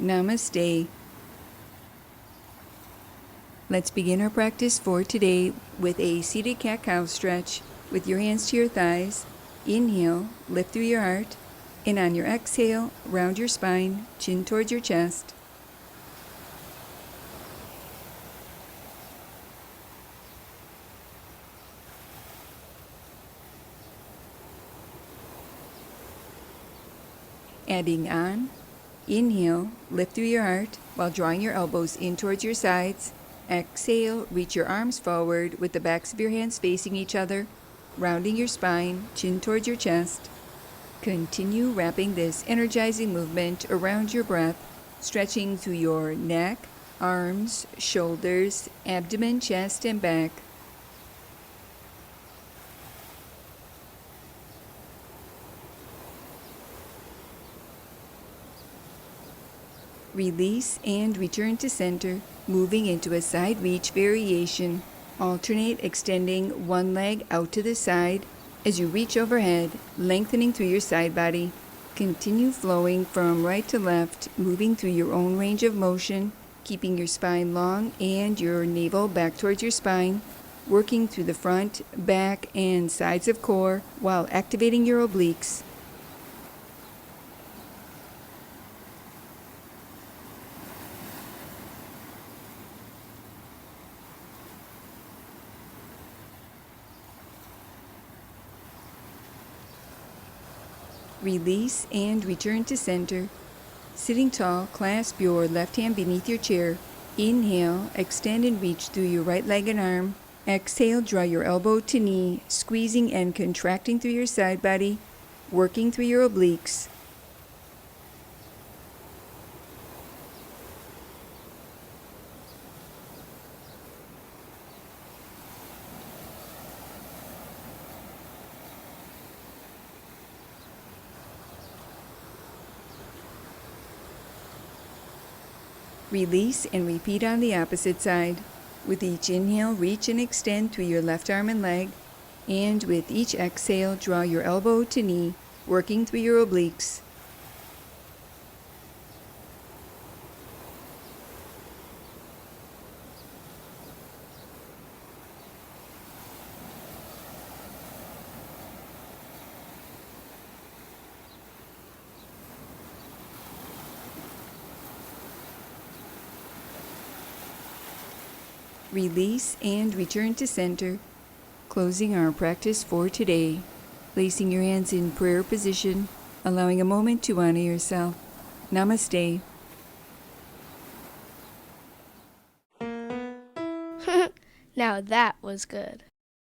Namaste. Let's begin our practice for today with a seated cat-cow stretch with your hands to your thighs. Inhale, lift through your heart, and on your exhale, round your spine, chin towards your chest. Adding on, inhale, lift through your heart while drawing your elbows in towards your sides. Exhale, reach your arms forward with the backs of your hands facing each other, rounding your spine, chin towards your chest. Continue wrapping this energizing movement around your breath, stretching through your neck, arms, shoulders, abdomen, chest, and back. Release and return to center, moving into a side reach variation. Alternate extending one leg out to the side as you reach overhead, lengthening through your side body. Continue flowing from right to left, moving through your own range of motion, keeping your spine long and your navel back towards your spine, working through the front, back, and sides of core while activating your obliques. Release and return to center. Sitting tall, clasp your left hand beneath your chair. Inhale, extend and reach through your right leg and arm. Exhale, draw your elbow to knee, squeezing and contracting through your side body, working through your obliques. Release and repeat on the opposite side. With each inhale, reach and extend through your left arm and leg, and with each exhale, draw your elbow to knee, working through your obliques. Release and return to center, closing our practice for today. Placing your hands in prayer position, allowing a moment to honor yourself. Namaste. Now that was good.